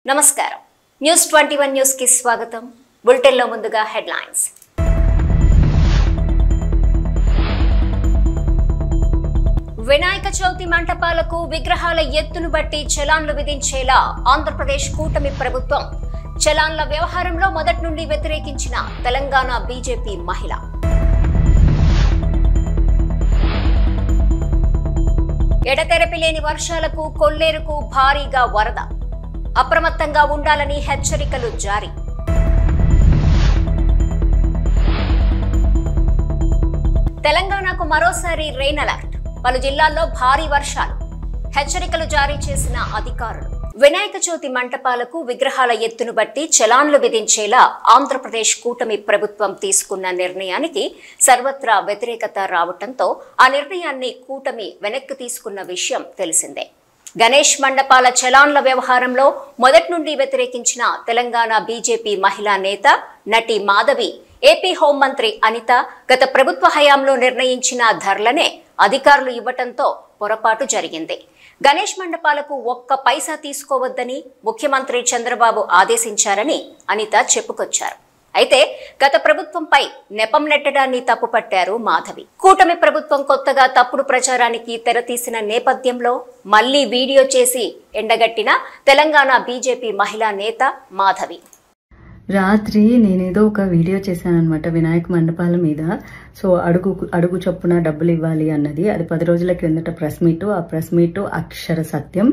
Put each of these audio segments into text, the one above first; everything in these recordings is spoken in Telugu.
నమస్కారం న్యూస్ 21 న్యూస్ కి స్వాగతం బులెటిన్ లో ముందుగా హెడ్లైన్స్ వినాయక చవితి మంటపాలకు విగ్రహాల ఎత్తును బట్టి చలాన్లు విధించేలా ఆంధ్రప్రదేశ్ కూటమి ప్రభుత్వం చలాన్ల వ్యవహారంలో మొదటి నుండి వ్యతిరేకించిన తెలంగాణ బీజేపీ మహిళ ఎడతెరపి లేని వర్షాలకు కొల్లేరుకు భారీగా వరద అప్రమత్తంగా ఉండాలని హెచ్చరికలు జారీ తెలంగాణకు మరోసారి రెయిన్ అలర్ట్ పలు జిల్లాల్లో భారీ వర్షాలు హెచ్చరికలు జారీ చేసిన అధికారులు వినాయక చవితి మంటపాలకు విగ్రహాల ఎత్తును బట్టి చలాన్లు విధించేలా ఆంధ్రప్రదేశ్ కూటమి ప్రభుత్వం తీసుకున్న నిర్ణయానికి సర్వత్రా వ్యతిరేకత రావడంతో ఆ నిర్ణయాన్ని కూటమి వెనక్కి తీసుకున్న విషయం తెలిసిందే గణేష్ మండపాల చలాన్ల వ్యవహారంలో మొదటి నుండి వ్యతిరేకించిన తెలంగాణ బీజేపీ మహిళా నేత నటి మాధవి ఏపీ హోంమంత్రి అనిత గత ప్రభుత్వ హయాంలో నిర్ణయించిన ధరలనే అధికారులు ఇవ్వటంతో పొరపాటు జరిగింది గణేష్ మండపాలకు ఒక్క పైసా తీసుకోవద్దని ముఖ్యమంత్రి చంద్రబాబు ఆదేశించారని అనిత చెప్పుకొచ్చారు అయితే గత ప్రభుత్వంపై నెపం నెట్టడాన్ని తప్పుపట్టారు మాధవి కూటమి ప్రభుత్వం కొత్తగా తప్పుడు ప్రచారానికి తెరతీసిన నేపథ్యంలో మళ్లీ వీడియో చేసి ఎండగట్టిన తెలంగాణ బీజేపీ మహిళా నేత మాధవి రాత్రి నేనేదో ఒక వీడియో చేశానన్నమాట వినాయక మండపాల మీద. సో అడుగు చొప్పున డబ్బులు ఇవ్వాలి అన్నది. అది 10 రోజుల క్రిందట ప్రెస్ మీట్. ఆ press meet Akshara Satyam.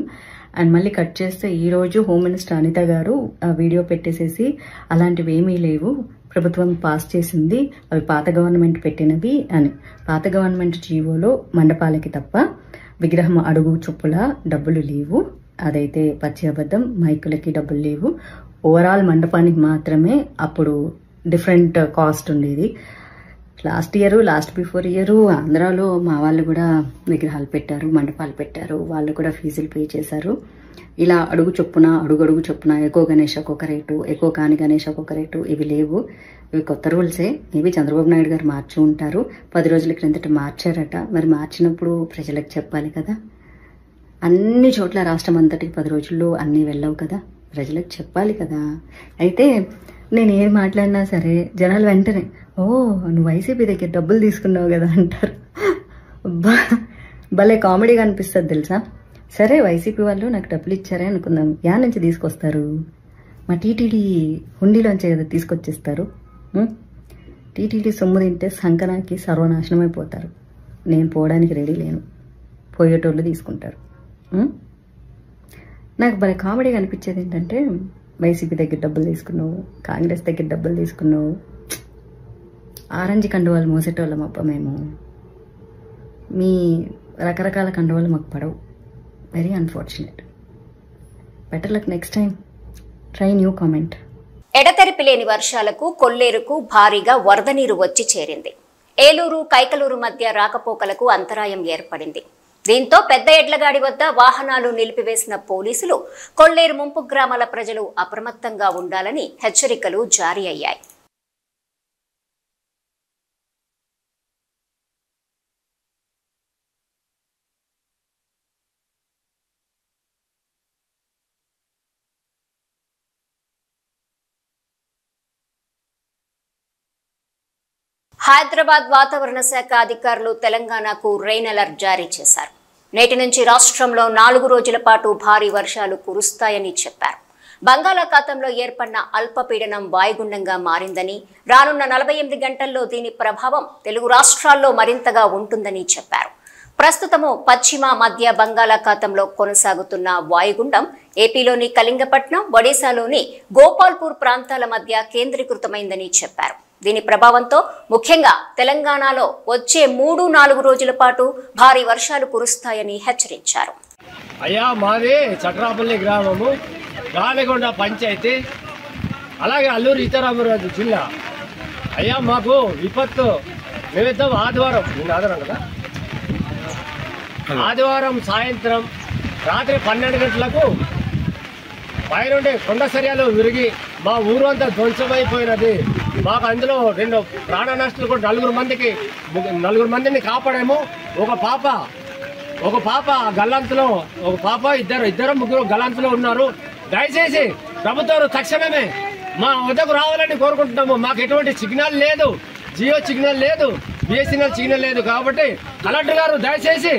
And మళ్ళీ కట్ చేస్తే ఈ రోజు హోమ్ మినిస్టర్ అనిత గారు ఆ వీడియో పెట్టేసేసి అలాంటివి ఏమీ లేవు, ప్రభుత్వం పాస్ చేసింది, అవి పాత గవర్నమెంట్ పెట్టినవి అని. పాత గవర్నమెంట్ జీవోలో మండపాలకి తప్ప విగ్రహం అడుగు చొప్పుల డబ్బులు లేవు. అదైతే పచ్చి అబద్ధం. మైకులకి డబ్బులు లేవు. ఓవరాల్ మండపానికి మాత్రమే అప్పుడు డిఫరెంట్ కాస్ట్ ఉండేది. లాస్ట్ బిఫోర్ ఇయర్ ఆంధ్రాలో మా వాళ్ళు కూడా విగ్రహాలు పెట్టారు, మండపాలు పెట్టారు. వాళ్ళు కూడా ఫీజులు పే చేశారు. ఇలా అడుగు చొప్పున ఎక్కువ గణేష్ ఒక్కొక్క రేటు, ఎక్కువ కాని గణేష్ ఒక్కొక్క రేటు, ఇవి లేవు. ఇవి కొత్త రూల్సే. మేబీ చంద్రబాబు నాయుడు గారు మార్చి ఉంటారు. 10 రోజుల క్రిందట మార్చారట. మరి మార్చినప్పుడు ప్రజలకు చెప్పాలి కదా. అన్ని చోట్ల రాష్ట్రం అంతటికి 10 రోజుల్లో అన్నీ వెళ్ళవు కదా, ప్రజలకు చెప్పాలి కదా. అయితే నేను ఏం మాట్లాడినా సరే జనాలు వెంటనే ఓ నువ్వు వైసీపీ దగ్గర డబ్బులు తీసుకున్నావు కదా అంటారు. భలే కామెడీగా అనిపిస్తుంది తెలుసా. సరే వైసీపీ వాళ్ళు నాకు డబ్బులు ఇచ్చారే అనుకుందాం, యా నుంచి తీసుకొస్తారు? మా టీటీడీ హుండీలోంచే కదా తీసుకొచ్చేస్తారు. టీటీడీ సొమ్ము తింటే సంకనాకి సర్వనాశనం అయిపోతారు. నేను పోవడానికి రెడీ లేను, పోయేటోళ్ళు తీసుకుంటారు. నాకు భలే కామెడీగా అనిపించేది ఏంటంటే వైసీపీ దగ్గర డబ్బులు తీసుకున్నావు, కాంగ్రెస్ దగ్గర డబ్బులు తీసుకున్నావు, ఆరెంజ్ కండువాలు మోసేటోళ్ళం అప్ప మేము. మీ రకరకాల కండువాలు మాకు పడవు. Very unfortunate. Better luck next time. Try new comment. ఎడతెరిపి లేని వర్షాలకు కొల్లేరుకు భారీగా వరద నీరు వచ్చి చేరింది. ఏలూరు కైకలూరు మధ్య రాకపోకలకు అంతరాయం ఏర్పడింది. దీంతో పెద్ద ఎడ్లగాడి వద్ద వాహనాలు నిలిపివేసిన పోలీసులు కొల్లేరు ముంపు గ్రామాల ప్రజలు అప్రమత్తంగా ఉండాలని హెచ్చరికలు జారీ అయ్యాయి. హైదరాబాద్ వాతావరణ శాఖ అధికారులు తెలంగాణకు రెయిన్ అలర్ట్ జారీ చేశారు. నేటి నుంచి రాష్ట్రంలో 4 రోజుల పాటు భారీ వర్షాలు కురుస్తాయని చెప్పారు. బంగాళాఖాతంలో ఏర్పడిన అల్పపీడనం వాయుగుండంగా మారిందని, రానున్న 48 గంటల్లో దీని ప్రభావం తెలుగు రాష్ట్రాల్లో మరింతగా ఉంటుందని చెప్పారు. ప్రస్తుతము పశ్చిమ మధ్య బంగాళాఖాతంలో కొనసాగుతున్న వాయుగుండం ఏపీలోని కళింగపట్నం, ఒడిశాలోని గోపాల్పూర్ ప్రాంతాల మధ్య కేంద్రీకృతమైందని చెప్పారు. దీని ప్రభావంతో ముఖ్యంగా తెలంగాణలో వచ్చే 3-4 రోజుల పాటు భారీ వర్షాలు కురుస్తాయని హెచ్చరించారు. అయ్యా మాది చట్రాపల్లి గ్రామము, గాలిగొండ పంచాయతీ, అలాగే అల్లూరు సీతారామరాజు జిల్లా. అయ్యా మాకు విపత్తు నిమిత్తం ఆదివారం సాయంత్రం రాత్రి 12 గంటలకు పైనుండి కొండ సర్యాలు విరిగి మా ఊరు అంతా ధ్వంసమైపోయినది. మాకు అందులో 2 ప్రాణ నష్టాలు కూడా 4 మందిని కాపాడాము. ఒక పాప గల్లంతులో, ఒక పాప ఇద్దరు ముగ్గురు గల్లంతులో ఉన్నారు. దయచేసి ప్రభుత్వం తక్షణమే మా వద్దకు రావాలని కోరుకుంటున్నాము. మాకు ఎటువంటి సిగ్నల్ లేదు, జియో సిగ్నల్ లేదు, బిఎస్ఎన్ఎల్ సిగ్నల్ లేదు. కాబట్టి కలెక్టర్ గారు దయచేసి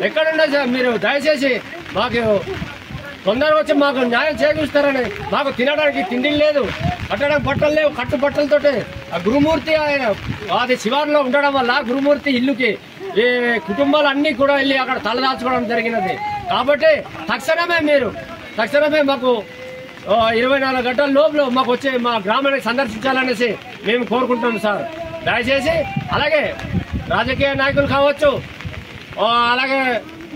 ఎక్కడున్నా సార్ మీరు దయచేసి మాకు తొందరగా వచ్చి మాకు న్యాయం చేకూరుస్తారని. మాకు తినడానికి తిండి లేదు, కట్టడానికి బట్టలు లేవు. కట్టు బట్టలతోటి ఆ గురుమూర్తి అది శివారులో ఉండడం వల్ల గురుమూర్తి ఇల్లుకి ఈ కుటుంబాలన్నీ కూడా వెళ్ళి అక్కడ తలదాల్చుకోవడం జరిగినది. కాబట్టి తక్షణమే మాకు 24 గంటల లోపల మాకు వచ్చి మా గ్రామాన్ని సందర్శించాలనేసి మేము కోరుకుంటున్నాం సార్. దయచేసి అలాగే రాజకీయ నాయకులు కావచ్చు, అలాగే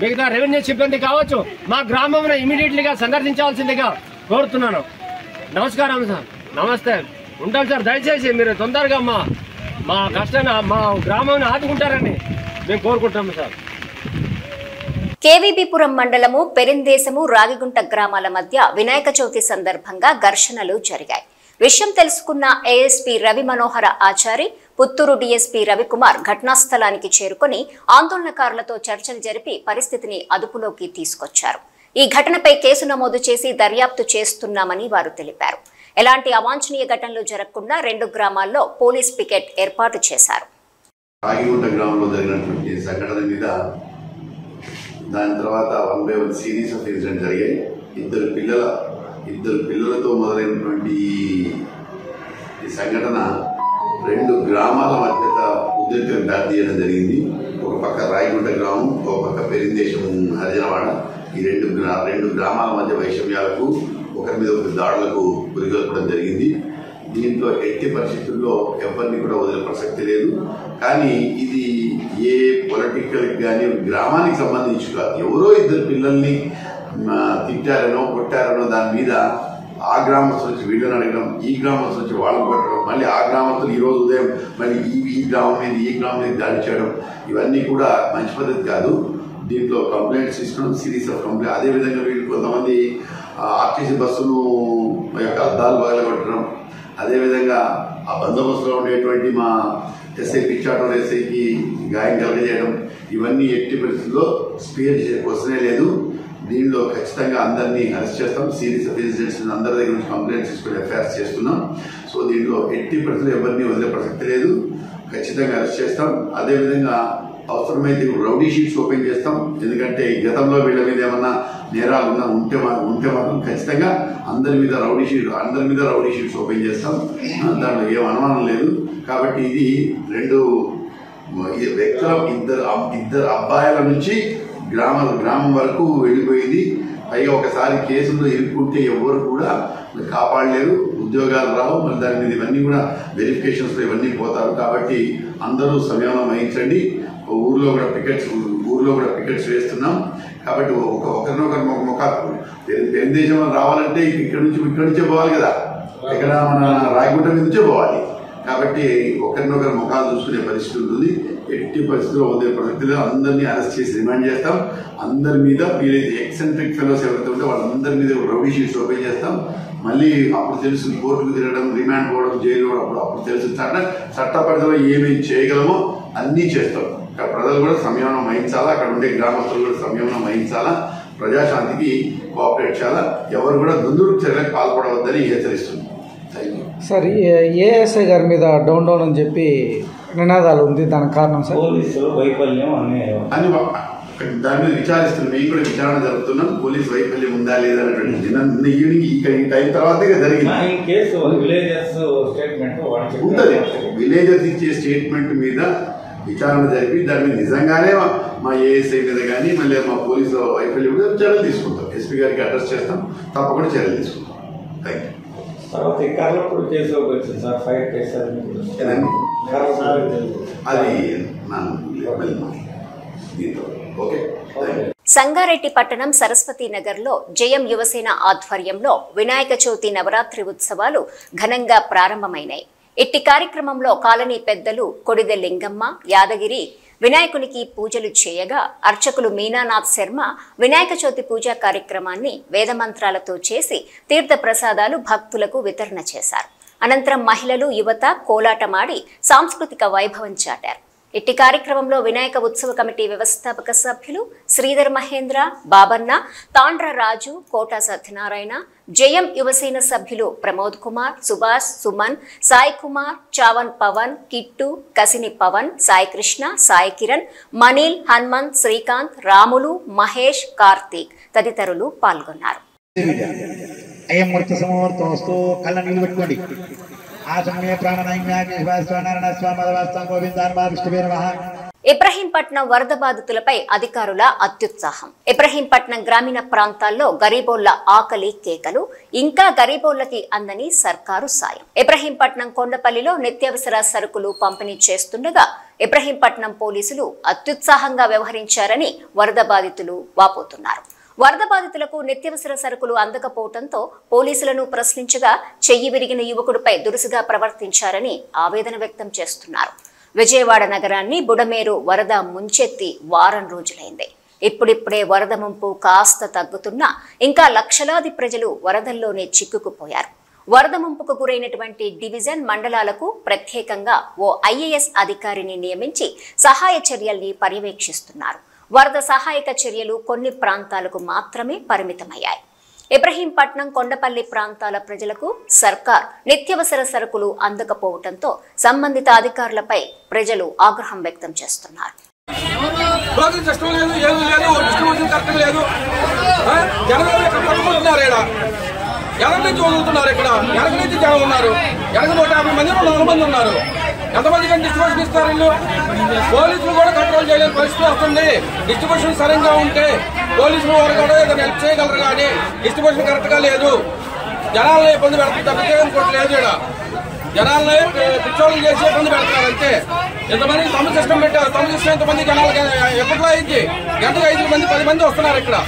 మిగతా రెవెన్యూ సిబ్బంది కావచ్చు, మా గ్రామంలో ఇమీడియట్లీగా సందర్శించాల్సిందిగా కోరుతున్నాను. నమస్కారం సార్, నమస్తే, ఉంటాం సార్. దయచేసి మీరు తొందరగా మా కష్టాన్ని మా గ్రామాన్ని ఆదుకుంటారని మేము కోరుకుంటాము సార్. కేవీబీపురం మండలము పెరిందేశము రాగిగుంట గ్రామాల మధ్య వినాయక చవితి సందర్భంగా ఘర్షణలు జరిగాయి. విషయం తెలుసుకున్న ఏఎస్పీ రవి మనోహర ఆచారి, పుత్తూరు డీఎస్పీ రవికుమార్ ఘటనాస్థలానికి చేరుకుని ఆందోళనకారులతో చర్చలు జరిపి పరిస్థితిని అదుపులోకి తీసుకొచ్చారు. ఈ ఘటనపై కేసు నమోదు చేసి దర్యాప్తు చేస్తున్నామని వారు తెలిపారు. ఎలాంటి అవాంఛనీయ ఘటనలు జరగకుండా 2 గ్రామాల్లో పోలీస్ పికెట్ ఏర్పాటు చేశారు. రాగిగుంట గ్రామంలో జరిగినటువంటి సంఘటన మీద దాని తర్వాత 1 by 1 సిరీస్ ఆఫ్ ఇన్సిడెంట్ జరిగాయి. ఇద్దరు పిల్లలతో మొదలైనటువంటి ఈ సంఘటన 2 గ్రామాల మధ్య ఉద్రిక్తతకు దారితీయడం జరిగింది. ఒక పక్క రాగిగుంట గ్రామం, ఒక పక్క పెరిందేశం హరిజనవాడ. ఈ రెండు గ్రామాల మధ్య వైషమ్యాలకు, ఒకరి మీద ఒకరి దాడులకు గురిగొల్పడం జరిగింది. దీంట్లో ఎట్టి పరిస్థితుల్లో ఎవరిని కూడా వదిలే ప్రసక్తి లేదు. కానీ ఇది ఏ పొలిటికల్ కానీ గ్రామానికి సంబంధించి కాదు. ఎవరో ఇద్దరు పిల్లల్ని తిట్టారనో కొట్టారనో దాని మీద ఆ గ్రామస్తులు వచ్చి వీళ్ళని అడగడం, ఈ గ్రామస్తులు వచ్చి వాళ్ళని కొట్టడం, మళ్ళీ ఆ గ్రామస్తులు ఈ రోజు ఉదయం మళ్ళీ ఈ గ్రామం మీద దాడి చేయడం, ఇవన్నీ కూడా మంచి పద్ధతి కాదు. దీంట్లో కంప్లైంట్స్ ఇష్టం, సిరీస్ ఆఫ్ కంప్లైంట్. అదేవిధంగా వీళ్ళు కొంతమంది ఆర్టీసీ బస్సును యొక్క అద్దాలు పగలగొట్టడం, అదేవిధంగా ఆ బందోబస్తులో ఉండేటువంటి మా ఎస్ఐ పిచ్చాటోర్ ఎస్ఐకి గాయం కలగజేయడం, ఇవన్నీ ఎట్టి పరిస్థితుల్లో స్పేర్ వస్తూనే లేదు. దీనిలో ఖచ్చితంగా అందరినీ అరెస్ట్ చేస్తాం. సిరీస్ ఆఫ్ ఇన్సిడెంట్స్ అందరి దగ్గర నుంచి కంప్లైంట్స్ తీసుకుని ఎఫ్ఐఆర్స్ చేస్తున్నాం. సో దీంట్లో ఎట్టి పరిస్థితుల్లో ఎవరిని వదిలే ప్రసక్తి లేదు. ఖచ్చితంగా అరెస్ట్ చేస్తాం. అదేవిధంగా అవసరమైతే రౌడీ షీట్స్ ఓపెన్ చేస్తాం. ఎందుకంటే గతంలో వీళ్ళ మీద ఏమన్నా నేరాలు ఉంటే మాత్రం ఖచ్చితంగా అందరి మీద రౌడీ షీట్స్ ఓపెన్ చేస్తాం. దాంట్లో ఏం అనుమానం లేదు. కాబట్టి ఇది 2 వ్యక్తుల ఇద్దరు అబ్బాయిల నుంచి గ్రామం వరకు వెళ్ళిపోయింది. పైగా ఒకసారి కేసులో ఇరుక్కుంటే ఎవరు కూడా కాపాడలేరు, ఉద్యోగాలు రావు, మరి దాని మీద ఇవన్నీ కూడా వెరిఫికేషన్స్ ఇవన్నీ పోతారు. కాబట్టి అందరూ సంయమనం వహించండి. ఊర్లో కూడా పికెట్స్ వేస్తున్నాం. కాబట్టి ఒకరినొకరు ముఖాలు పెరుదేశం రావాలంటే ఇక్కడ నుంచే పోవాలి కదా, ఇక్కడ మన రాగిగుంట మీద నుంచే పోవాలి. కాబట్టి ఒకరినొకరు ముఖాలు చూసుకునే పరిస్థితి ఉంటుంది. ఎట్టి పరిస్థితుల్లో వదిలే పరిస్థితుల్లో అందరినీ అరెస్ట్ చేసి రిమాండ్ చేస్తాం. అందరి మీద వీలైతే ఎక్సెంట్రిక్ ఫెలోస్ ఎవరైతే ఉంటే వాళ్ళందరి మీద రౌడీ షీట్స్ ఓపెన్ చేస్తాం. మళ్ళీ అప్పుడు తెలుసు కోర్టుకు తిరగడం, రిమాండ్ పోవడం, జైలు పోవడం, అప్పుడు తెలుసు చట్ట పరిధిలో ఏమేమి చేయగలమో అన్నీ చేస్తాం. ప్రజలు కూడా సంయమనం వహించాలా, అక్కడ ఉండే గ్రామస్తులు కూడా సంయమనం వహించాలా, ప్రజాశాంతికి కోఆపరేట్ చేయాలా, ఎవరు కూడా దుందుడుకు చర్యలకు పాల్పడవద్దని హెచ్చరిస్తుంది. సార్, ఏఎస్ఐ గారి మీద డౌన్ అని చెప్పి నినాదాలు ఉంది, దానికి కారణం సార్ పోలీసులు వైఫల్యం అని దాని మీద విచారిస్తున్నాం. మేము కూడా విచారణ జరుపుతున్నాం. పోలీస్ వైఫల్యం ఉందా లేదా అనేటువంటి నిన్న ఈవినింగ్ ఈ టైం తర్వాత జరిగింది. ఉంటుంది. విలేజర్స్ ఇచ్చే స్టేట్మెంట్ మీద విచారణ జరిపి దాని మీద నిజంగానే మా ఏఎస్ఐ మీద కానీ మళ్ళీ మా పోలీసు వైఫల్యం మీద చర్యలు తీసుకుంటాం. ఎస్పీ గారికి అడ్రస్ చేస్తాం, తప్పకుండా చర్యలు తీసుకుంటాం. Thank you. తర్వాత కర్లపూడి కేసు వచ్చింది సార్, ఫైర్ కేసు అది ఓకే. సంగారెడ్డి పట్టణం సరస్వతి నగర్ లో జయం యువసేన ఆధ్వర్యంలో వినాయక చవితి నవరాత్రి ఉత్సవాలు ఘనంగా ప్రారంభమైనాయి. ఇట్టి కార్యక్రమంలో కాలనీ పెద్దలు కొడిదె లింగమ్మ, యాదగిరి వినాయకునికి పూజలు చేయగా అర్చకులు మీనానాథ్ శర్మ వినాయక చవితి పూజా కార్యక్రమాన్ని వేదమంత్రాలతో చేసి తీర్థ ప్రసాదాలు భక్తులకు వితరణ చేశారు. అనంతరం మహిళలు, యువత కోలాటమాడి సాంస్కృతిక వైభవం చాటారు. ఇట్టి కార్యక్రమంలో వినాయక ఉత్సవ కమిటీ వ్యవస్థాపక సభ్యులు శ్రీధర్ మహేంద్ర, బాబన్న, తాండ్ర రాజు, కోట సత్యనారాయణ, జయం యువసేన సభ్యులు ప్రమోద్ కుమార్, సుభాష్, సుమన్, సాయి కుమార్, చావన్ పవన్, కిట్టు, కసిని పవన్, సాయి కృష్ణ, సాయి కిరణ్, మనీల్, హనుమంత్, శ్రీకాంత్, రాములు, మహేష్, కార్తీక్ తదితరులు పాల్గొన్నారు. అయం మూర్త సమూర్తోస్తు కళ్ళ నీళ్ళు పెట్టుకోండి. ఆ సమయ ఇబ్రహీంపట్నం వరద బాధితులపై అధికారుల అత్యుత్సాహం. ఇబ్రహీంపట్నం గ్రామీణ ప్రాంతాల్లో గరీబోళ్ల ఆకలి కేకలు, ఇంకా గరీబోళ్లకి అందని సర్కారు సాయం. ఇబ్రహీంపట్నం కొండపల్లిలో నిత్యావసర సరుకులు పంపిణీ చేస్తుండగా ఇబ్రహీంపట్నం పోలీసులు అత్యుత్సాహంగా వ్యవహరించారని వరద బాధితులు వాపోతున్నారు. వరద బాధితులకు నిత్యావసర సరుకులు అందకపోవడంతో పోలీసులను ప్రశ్నించగా చెయ్యి విరిగిన యువకుడిపై దురుసుగా ప్రవర్తించారని ఆవేదన వ్యక్తం చేస్తున్నారు. విజయవాడ నగరాన్ని బుడమేరు వరద ముంచెత్తి వారం రోజులైంది. ఇప్పుడిప్పుడే వరద ముంపు కాస్త తగ్గుతున్నా ఇంకా లక్షలాది ప్రజలు వరదల్లోనే చిక్కుకుపోయారు. వరద ముంపుకు గురైనటువంటి డివిజన్ మండలాలకు ప్రత్యేకంగా ఓ ఐఏఎస్ అధికారిని నియమించి సహాయ చర్యల్ని పర్యవేక్షిస్తున్నారు. వరద సహాయక చర్యలు కొన్ని ప్రాంతాలకు మాత్రమే పరిమితమయ్యాయి. ఇబ్రహీంపట్నం, కొండపల్లి ప్రాంతాల ప్రజలకు సర్కార్ నిత్యావసర సరుకులు అందకపోవడంతో సంబంధిత అధికారులపై ప్రజలు ఆగ్రహం వ్యక్తం చేస్తున్నారు. ఎనక నుంచి వదులుతున్నారు. ఇక్కడ ఎనక నుంచి జనం ఉన్నారు. ఎనక 150 మంది 200 మంది ఉన్నారు. ఎంతమంది కానీ డిస్ట్రిబ్యూషన్ ఇస్తారు వీళ్ళు? పోలీసులు కూడా కంట్రోల్ చేయలేని పరిస్థితి వస్తుంది. డిస్ట్రిబ్యూషన్ సరిగ్గా ఉంటే పోలీసులు వారు కూడా ఏదైనా హెల్ప్ చేయగలరు, కానీ డిస్ట్రిబ్యూషన్ కరెక్ట్ గా లేదు. జనాలను ఇబ్బంది పెడుతుంది తప్పితే ఇంకోటి లేదు. జనాలని పిచ్చోళ్ళు చేసి ఇబ్బంది పెడతారు అంతే. ఎంతమంది తమ సిస్టమ్ పెట్టారు. తమ సిస్టమ్ ఎంతమంది జనాలకి ఎప్పట్లో అయింది? గంటకు 5 మంది 10 మంది వస్తున్నారు ఇక్కడ.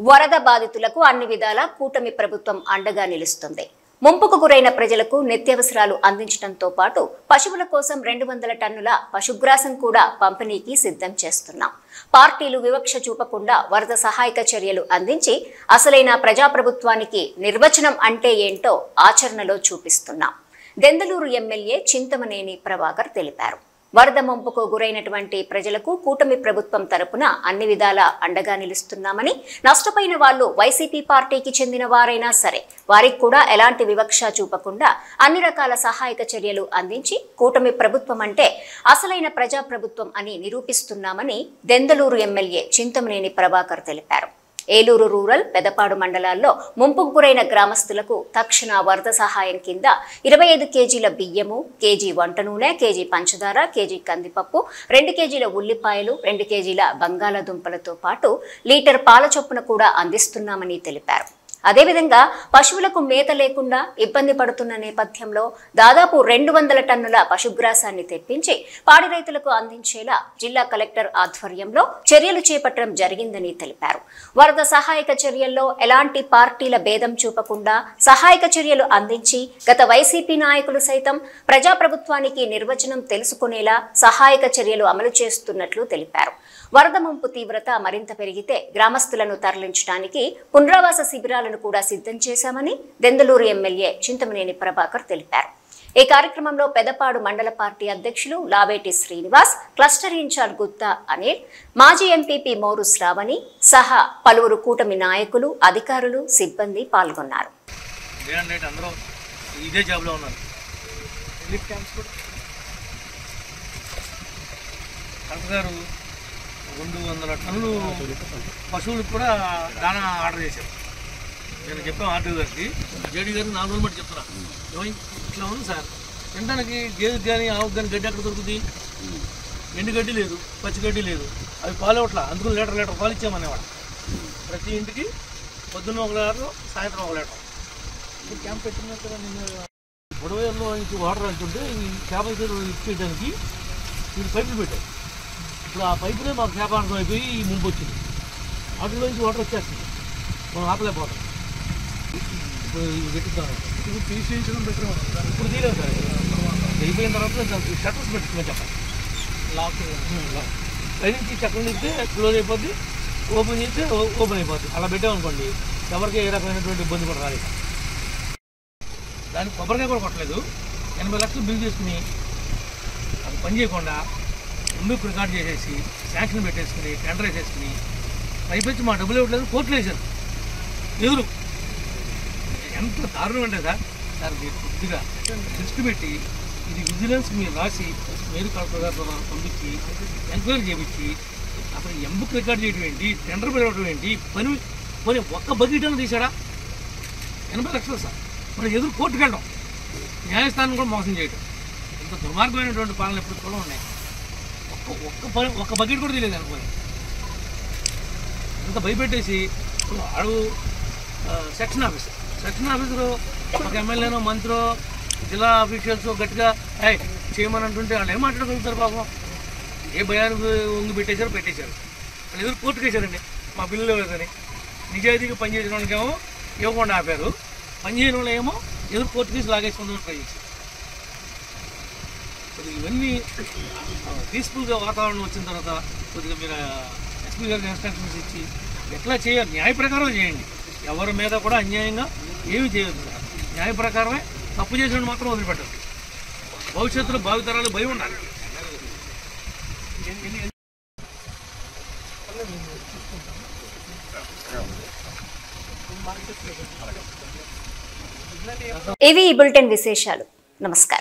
వరద బాధితులకు అన్ని విధాలా కూటమి ప్రభుత్వం అండగా నిలుస్తుంది. ముంపుకు గురైన ప్రజలకు నిత్యావసరాలు అందించడంతో పాటు పశువుల కోసం 200 టన్నుల పశుగ్రాసం కూడా పంపిణీకి సిద్ధం చేస్తున్నాం. పార్టీలు వివక్ష చూపకుండా వరద సహాయక చర్యలు అందించి అసలైన ప్రజాప్రభుత్వానికి నిర్వచనం అంటే ఏంటో ఆచరణలో చూపిస్తున్నాం. దెందలూరు ఎమ్మెల్యే చింతమనేని ప్రభాకర్ తెలిపారు. వరద ముంపుకు గురైనటువంటి ప్రజలకు కూటమి ప్రభుత్వం తరపున అన్ని విధాలా అండగా నిలుస్తున్నామని, నష్టపోయిన వాళ్లు వైసీపీ పార్టీకి చెందిన వారైనా సరే వారికి కూడా ఎలాంటి వివక్ష చూపకుండా అన్ని రకాల సహాయక చర్యలు అందించి కూటమి ప్రభుత్వం అంటే అసలైన ప్రజాప్రభుత్వం అని నిరూపిస్తున్నామని దెందలూరు ఎమ్మెల్యే చింతమనేని ప్రభాకర్ తెలిపారు. ఏలూరు రూరల్, పెదపాడు మండలాల్లో ముంపుకు గురైన గ్రామస్తులకు తక్షణ వరద సహాయం కింద 25 కేజీల బియ్యము, కేజీ వంట నూనె, కేజీ పంచదార, కేజీ కందిపప్పు, 2 కేజీల ఉల్లిపాయలు, 2 కేజీల బంగాళాదుంపలతో పాటు లీటర్ పాల చొప్పున కూడా అందిస్తున్నామని తెలిపారు. అదేవిధంగా పశువులకు మేత లేకుండా ఇబ్బంది పడుతున్న నేపథ్యంలో దాదాపు 200 టన్నుల పశుగ్రాసాన్ని తెప్పించి పాడి రైతులకు అందించేలా జిల్లా కలెక్టర్ ఆధ్వర్యంలో చర్యలు చేపట్టడం జరిగిందని తెలిపారు. వరద సహాయక చర్యల్లో ఎలాంటి పార్టీల భేదం చూపకుండా సహాయక చర్యలు అందించి గత వైసీపీ నాయకులు సైతం ప్రజాప్రభుత్వానికి నిర్వచనం తెలుసుకునేలా సహాయక చర్యలు అమలు చేస్తున్నట్లు తెలిపారు. వరద ముంపు తీవ్రత మరింత పెరిగితే గ్రామస్తులను తరలించడానికి పునరావాస శిబిరాలను కూడా సిద్ధం చేశామని దెందలూరు ఎమ్మెల్యే చింతమనేని ప్రభాకర్ తెలిపారు. ఈ కార్యక్రమంలో పెదపాడు మండల పార్టీ అధ్యక్షులు లావేటి శ్రీనివాస్, క్లస్టర్ ఇన్ఛార్జ్ గుత్తా అనిల్, మాజీ ఎంపీపీ మోరు శ్రావణి సహా పలువురు కూటమి నాయకులు, అధికారులు, సిబ్బంది పాల్గొన్నారు. 200 టన్నులు పశువులకు కూడా దానా ఆర్డర్ చేశారు. నేను చెప్పాను ఆర్డర్ గారికి, జేడీ గారికి 4 రోజులు బట్టి చెప్తున్నా ఇట్లా ఉంది సార్. తినడానికి గేదెకి కానీ ఆవుకి కానీ గడ్డి ఎక్కడ దొరుకుతుంది? ఎండు గడ్డి లేదు, పచ్చి గడ్డి లేదు, అవి పాలు ఇవ్వట్లా. అందుకు లీటర్ పాలు ఇచ్చామనేవాడు. ప్రతి ఇంటికి పొద్దున్న 1 లీటర్, సాయంత్రం 1 లీటర్. ఇప్పుడు క్యాంప్ పెట్టిన కదా నేను గొడవల్లో నుంచి వాటర్ అంటుంటే ఈ చేప ఇచ్చేయడానికి వీళ్ళు పైపులు పెట్టారు. ఇప్పుడు ఆ పైపులే మాకు చేప అర్థమైపోయి ఈ ముంపు వచ్చింది. వాటిలోంచి వాటర్ వచ్చేస్తుంది, మనం ఆపలేకపోతాం. ఇప్పుడు పెట్టుతాను, ఇప్పుడు తీసేయడం బెటర్. ఇప్పుడు తీయలేదు సార్. అయిపోయిన తర్వాత షట్టర్స్ పెట్టుకున్నా చెప్పాలి. లాక్ పైనుంచి చక్రం తీస్తే క్లోజ్ అయిపోద్ది, ఓపెన్ చేస్తే ఓపెన్ అయిపోద్ది. అలా పెట్టామనుకోండి ఎవరికి ఏ రకమైనటువంటి ఇబ్బంది కూడా రాలేదు. దానికి కొబ్బరికాయ కూడా కొట్టలేదు. 80 లక్షలు బిల్ చేసుకుని పని చేయకుండా ఎందుకు రికార్డ్ చేసేసి శాంక్షన్ పెట్టేసుకుని టెండర్ వేసేసుకుని పైపెచ్చి మా డబ్బులు ఇవ్వట్లేదు కోర్టులు వేశారు ఎదురు. ఎంత దారుణం అంటే సార్ మీరు కొద్దిగా దృష్టి పెట్టి ఇది విజిలెన్స్ మీరు రాసి మేలు కలెక్టర్ గారితో పంపించి ఎంక్వైరీ చేయించి అసలు ఎంబుక్ రికార్డ్ చేయడం ఏంటి, టెండర్ పెట్టడం ఏంటి, పని ఒక్క బకెట్ అని తీసాడా? 80 లక్షలు సార్. మనం ఎదురు కోర్టుకు వెళ్ళడం, న్యాయస్థానం కూడా మోసం చేయడం, ఇంత దుర్మార్గమైనటువంటి పాలన ఎప్పుడు కూడా ఉన్నాయి. ఒక్క బకెట్ కూడా తెలియదు అనుకోని అంత భయపెట్టేసి వాడు సెక్షన్ ఆఫీసరు ఒక ఎమ్మెల్యేనో మంత్రో జిల్లా ఆఫీషియల్స్ గట్టిగా చేయమని అంటుంటే వాళ్ళు ఏం మాట్లాడగలుగుతారు పాపం? ఏ భయానికి ఉంగి పెట్టేశారు వాళ్ళు ఎదురు కోర్టుకు వేశారండి మా బిల్లు లేదని. నిజాయితీగా పనిచేసిన వాళ్ళకేమో ఇవ్వకుండా ఆపారు, పనిచేయని వాళ్ళు ఏమో ఎదురు కోర్టు తీసి లాగేసుకుందామని ట్రై చేశారు. ఇవన్నీ పీస్ఫుల్గా వాతావరణం వచ్చిన తర్వాత కొద్దిగా మీరు ఎస్పీ గారికి ఇన్స్ట్రక్షన్స్ ఇచ్చి ఎట్లా చేయాలి న్యాయ ప్రకారం చేయండి. ఎవరి మీద కూడా అన్యాయంగా ఏమి చేయొద్దు సార్. న్యాయ ప్రకారమే తప్పు చేసిన మాత్రం వదిలిపెట్టదు. భవిష్యత్తులో భావితరాలు భయం ఉండాలి. ఇవి ఈ బులెటిన్ విశేషాలు. నమస్కారం.